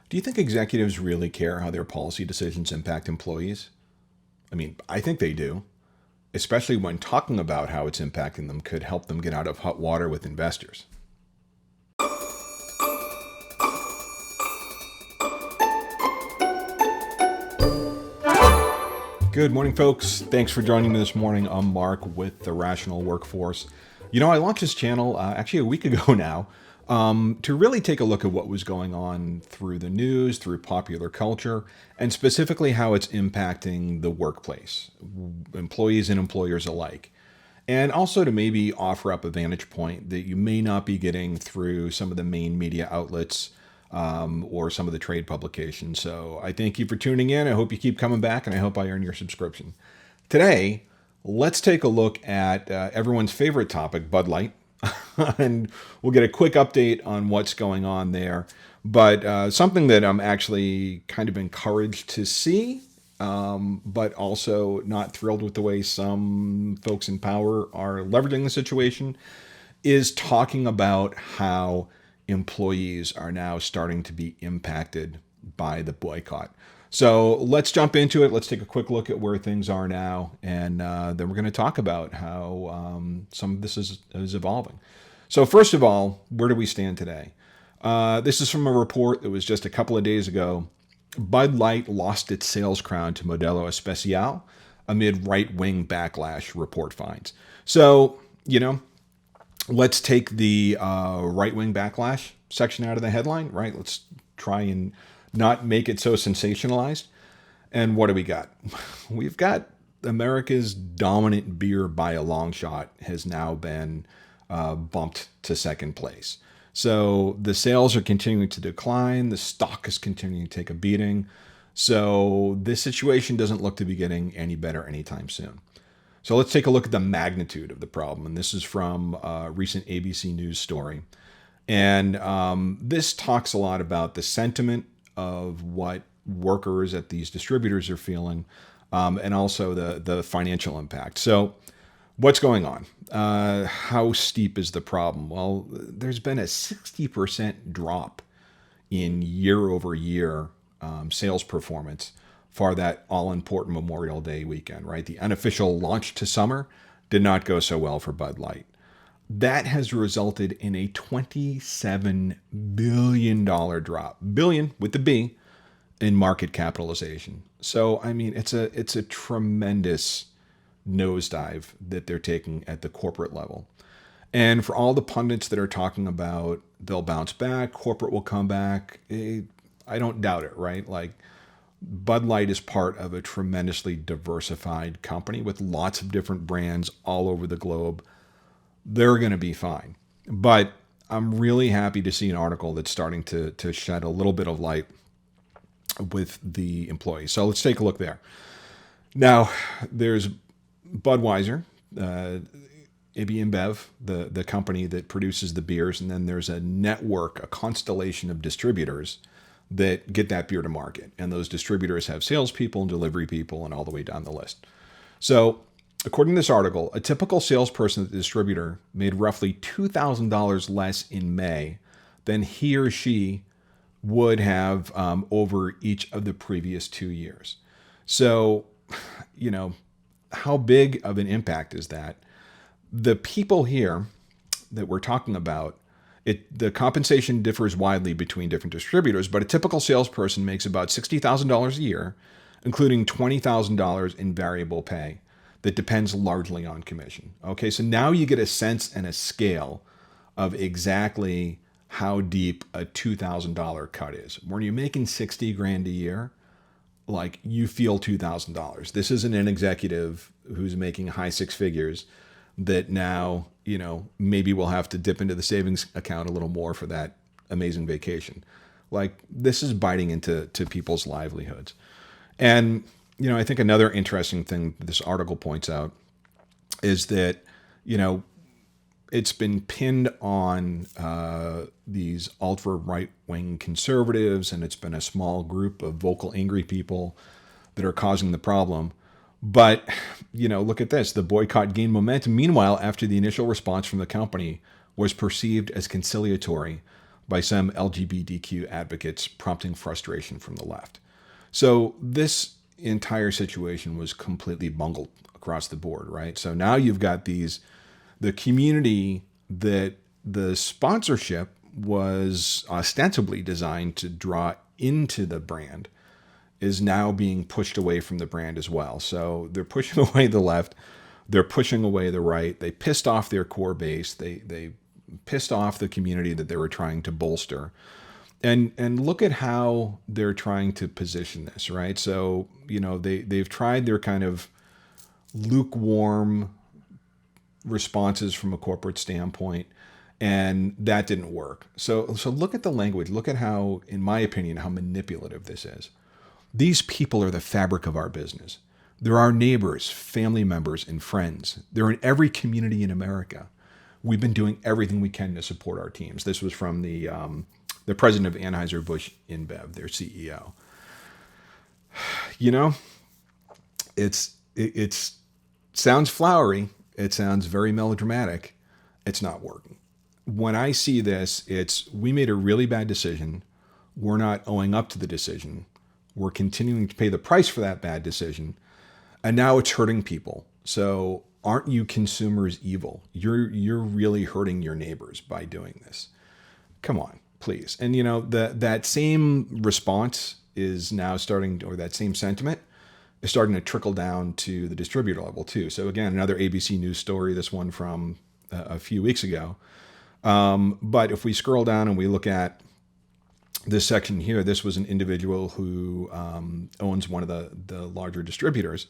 Do you think executives really care how their policy decisions impact employees? I mean, I think they do, especially when talking about how it's impacting them could help them get out of hot water with investors. Good morning, folks. Thanks for joining me this morning. I'm Mark with The Rational Workforce. I launched this channel actually a week ago now to really take a look at what was going on through the news, through popular culture, and specifically how it's impacting the workplace, employees and employers alike. And also to maybe offer up a vantage point that you may not be getting through some of the main media outlets or some of the trade publications. So I thank you for tuning in. I hope you keep coming back, and I hope I earn your subscription. Today, let's take a look at everyone's favorite topic, Bud Light. And we'll get a quick update on what's going on there. But something that I'm actually kind of encouraged to see, but also not thrilled with the way some folks in power are leveraging the situation, is talking about how employees are now starting to be impacted by the boycott. So let's jump into it. Let's take a quick look at where things are now, and then we're going to talk about how some of this is evolving. So first of all, where do we stand today? This is from a report that was just a couple of days ago. Bud Light lost its sales crown to Modelo Especial amid right-wing backlash, report finds. So, let's take the right-wing backlash section out of the headline, right? Let's try and not make it so sensationalized. And what do we got? We've got America's dominant beer by a long shot has now been bumped to second place. So the sales are continuing to decline. The stock is continuing to take a beating. So this situation doesn't look to be getting any better anytime soon. So let's take a look at the magnitude of the problem. And this is from a recent ABC News story. And this talks a lot about the sentiment of what workers at these distributors are feeling, and also the financial impact. So what's going on? How steep is the problem? Well, there's been a 60% drop in year-over-year sales performance for that all-important Memorial Day weekend, right? The unofficial launch to summer did not go so well for Bud Light. That has resulted in a $27 billion drop, billion with the B, in market capitalization. So, I mean, it's a tremendous nosedive that they're taking at the corporate level. And for all the pundits that are talking about they'll bounce back, corporate will come back, I don't doubt it, right? Like, Bud Light is part of a tremendously diversified company with lots of different brands all over the globe. They're going to be fine. But I'm really happy to see an article that's starting to shed a little bit of light with the employees. So let's take a look there. Now, there's Budweiser, AB InBev, the company that produces the beers, and then there's a network, a constellation of distributors that get that beer to market. And those distributors have salespeople and delivery people and all the way down the list. So according to this article, a typical salesperson at the distributor made roughly $2,000 less in May than he or she would have over each of the previous 2 years. So, how big of an impact is that? The people here that we're talking about, the compensation differs widely between different distributors, but a typical salesperson makes about $60,000 a year, including $20,000 in variable pay that depends largely on commission. Okay, so now you get a sense and a scale of exactly how deep a $2,000 cut is. When you're making 60 grand a year, like, you feel $2,000. This isn't an executive who's making high six figures that now, maybe we'll have to dip into the savings account a little more for that amazing vacation. Like, this is biting into people's livelihoods. And, I think another interesting thing this article points out is that, it's been pinned on these ultra right-wing conservatives, and it's been a small group of vocal, angry people that are causing the problem. But, look at this. The boycott gained momentum. Meanwhile, after the initial response from the company was perceived as conciliatory, by some LGBTQ advocates, prompting frustration from the left. So this entire situation was completely bungled across the board, right? So now you've got the community that the sponsorship was ostensibly designed to draw into the brand is now being pushed away from the brand as well. So they're pushing away the left, they're pushing away the right. They pissed off their core base. They pissed off the community that they were trying to bolster. And look at how they're trying to position this, right? So, they've tried their kind of lukewarm responses from a corporate standpoint, and that didn't work. So look at the language. Look at how, in my opinion, how manipulative this is. These people are the fabric of our business. They're our neighbors, family members, and friends. They're in every community in America. We've been doing everything we can to support our teams. This was from the president of Anheuser-Busch InBev, their CEO. It sounds flowery. It sounds very melodramatic. It's not working. When I see this, we made a really bad decision. We're not owing up to the decision. We're continuing to pay the price for that bad decision. And now it's hurting people. So aren't you consumers evil? You're really hurting your neighbors by doing this. Come on, please. And that same response is now starting, or that same sentiment is starting to trickle down to the distributor level too. So again, another ABC News story, this one from a few weeks ago. But if we scroll down and we look at this section here, this was an individual who owns one of the larger distributors,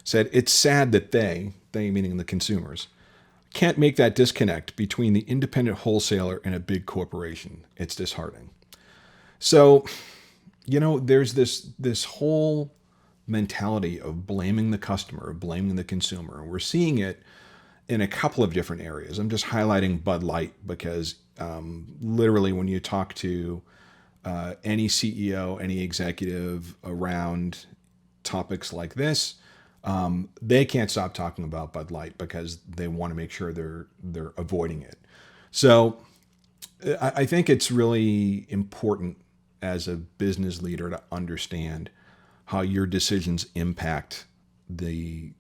said it's sad that they meaning the consumers, can't make that disconnect between the independent wholesaler and a big corporation. It's disheartening. So, there's this whole mentality of blaming the customer, blaming the consumer. And we're seeing it in a couple of different areas. I'm just highlighting Bud Light because literally when you talk to any CEO, any executive around topics like this, they can't stop talking about Bud Light because they want to make sure they're avoiding it. So I think it's really important as a business leader to understand how your decisions impact the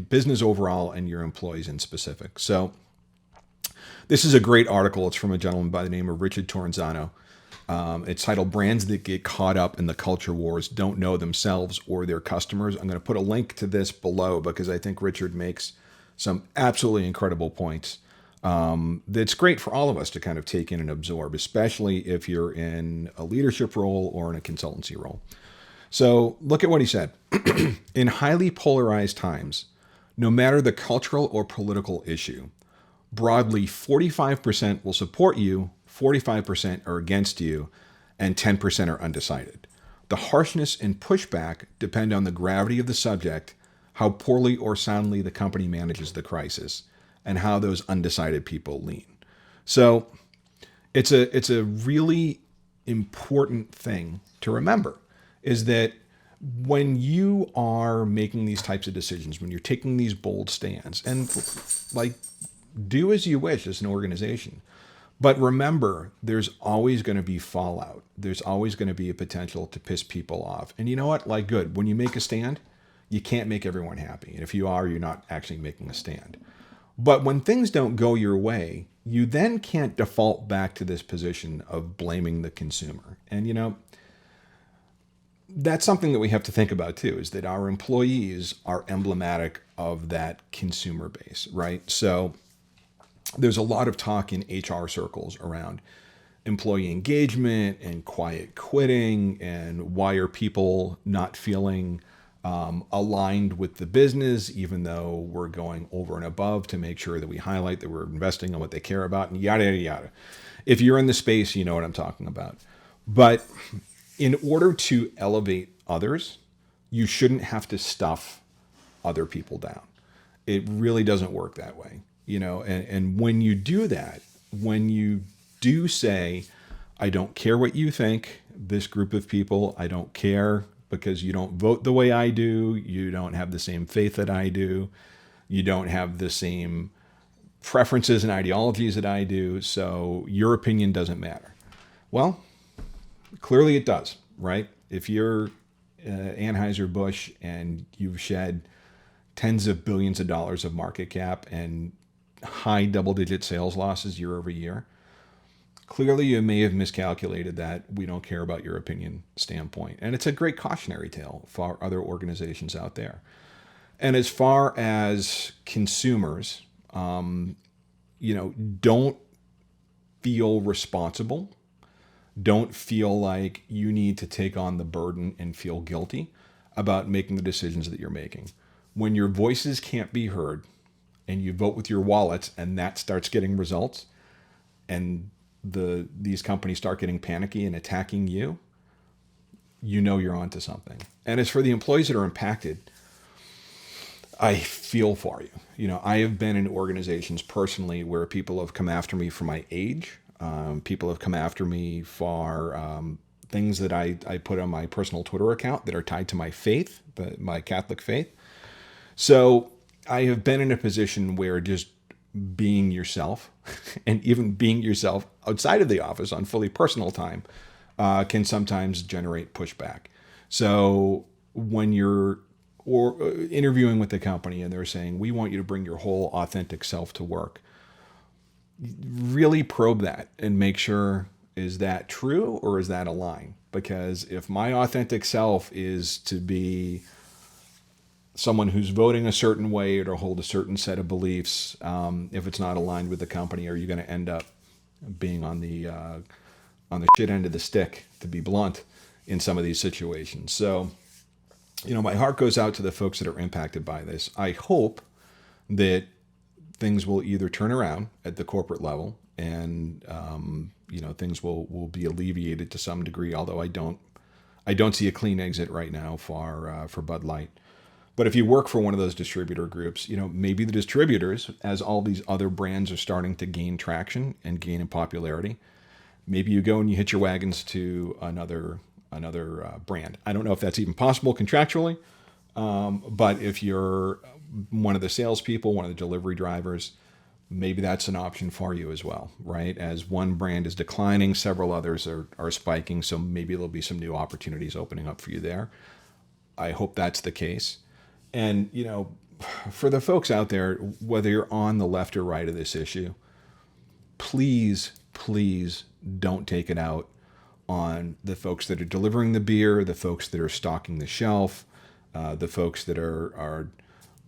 business overall and your employees in specific. So this is a great article. It's from a gentleman by the name of Richard Torrenzano. It's titled "Brands That Get Caught Up in the Culture Wars Don't Know Themselves or Their Customers." I'm going to put a link to this below because I think Richard makes some absolutely incredible points that's great for all of us to kind of take in and absorb, especially if you're in a leadership role or in a consultancy role. So look at what he said. In highly polarized times, no matter the cultural or political issue, broadly 45% will support you, 45% are against you, and 10% are undecided. The harshness and pushback depend on the gravity of the subject, how poorly or soundly the company manages the crisis, and how those undecided people lean. So it's a really important thing to remember, is that when you are making these types of decisions, when you're taking these bold stands, and do as you wish as an organization, but remember, there's always going to be fallout. There's always going to be a potential to piss people off. And you know what? Good. When you make a stand, you can't make everyone happy. And if you are, you're not actually making a stand. But when things don't go your way, you then can't default back to this position of blaming the consumer. And, that's something that we have to think about too, is that our employees are emblematic of that consumer base, right? So there's a lot of talk in HR circles around employee engagement and quiet quitting, and why are people not feeling aligned with the business, even though we're going over and above to make sure that we highlight that we're investing in what they care about, and yada, yada, yada. If you're in the space, you know what I'm talking about. But in order to elevate others, you shouldn't have to stuff other people down. It really doesn't work that way. And when you do that, when you do say, I don't care what you think, this group of people, I don't care because you don't vote the way I do, you don't have the same faith that I do, you don't have the same preferences and ideologies that I do, so your opinion doesn't matter. Well, clearly it does, right? If you're Anheuser-Busch and you've shed tens of billions of dollars of market cap and high double-digit sales losses year over year, clearly you may have miscalculated that we don't care about your opinion standpoint. And it's a great cautionary tale for other organizations out there. And as far as consumers, don't feel responsible. Don't feel like you need to take on the burden and feel guilty about making the decisions that you're making. When your voices can't be heard and you vote with your wallets and that starts getting results and these companies start getting panicky and attacking you, you know you're onto something. And as for the employees that are impacted, I feel for you. I have been in organizations personally where people have come after me for my age. People have come after me for things that I put on my personal Twitter account that are tied to my faith, my Catholic faith. So I have been in a position where just being yourself and even being yourself outside of the office on fully personal time can sometimes generate pushback. So when you're interviewing with the company and they're saying, we want you to bring your whole authentic self to work, really probe that and make sure, is that true or is that a lie? Because if my authentic self is to be someone who's voting a certain way or to hold a certain set of beliefs, if it's not aligned with the company, are you going to end up being on the shit end of the stick, to be blunt, in some of these situations? So, my heart goes out to the folks that are impacted by this. I hope that things will either turn around at the corporate level and things will be alleviated to some degree. Although I don't see a clean exit right now for Bud Light. But if you work for one of those distributor groups, maybe the distributors, as all these other brands are starting to gain traction and gain in popularity, maybe you go and you hitch your wagons to another brand. I don't know if that's even possible contractually, but if you're one of the salespeople, one of the delivery drivers, maybe that's an option for you as well, right? As one brand is declining, several others are spiking, so maybe there'll be some new opportunities opening up for you there. I hope that's the case. And, for the folks out there, whether you're on the left or right of this issue, please don't take it out on the folks that are delivering the beer, the folks that are stocking the shelf, the folks that are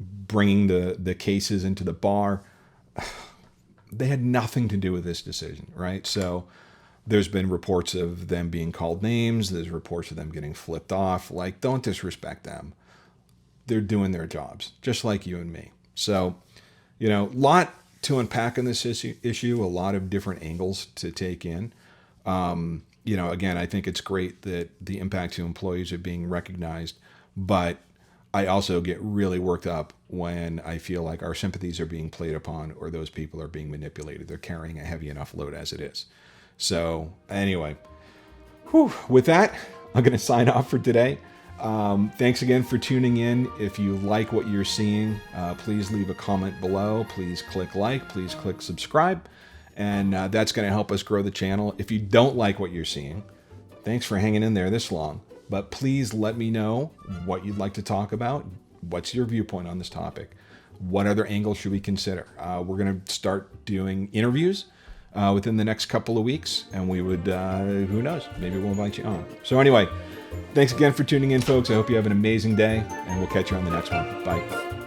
bringing the cases into the bar. They had nothing to do with this decision, right? So there's been reports of them being called names. There's reports of them getting flipped off. Like, don't disrespect them. They're doing their jobs, just like you and me. So, lot to unpack in this issue, a lot of different angles to take in. Again, I think it's great that the impact to employees are being recognized, but I also get really worked up when I feel like our sympathies are being played upon or those people are being manipulated. They're carrying a heavy enough load as it is. So anyway, with that, I'm going to sign off for today. Thanks again for tuning in. If you like what you're seeing, please leave a comment below. Please click like. Please click subscribe. And that's going to help us grow the channel. If you don't like what you're seeing, thanks for hanging in there this long. But please let me know what you'd like to talk about. What's your viewpoint on this topic? What other angles should we consider? We're going to start doing interviews within the next couple of weeks. And we would, who knows, maybe we'll invite you on. So anyway, thanks again for tuning in, folks. I hope you have an amazing day, and we'll catch you on the next one. Bye.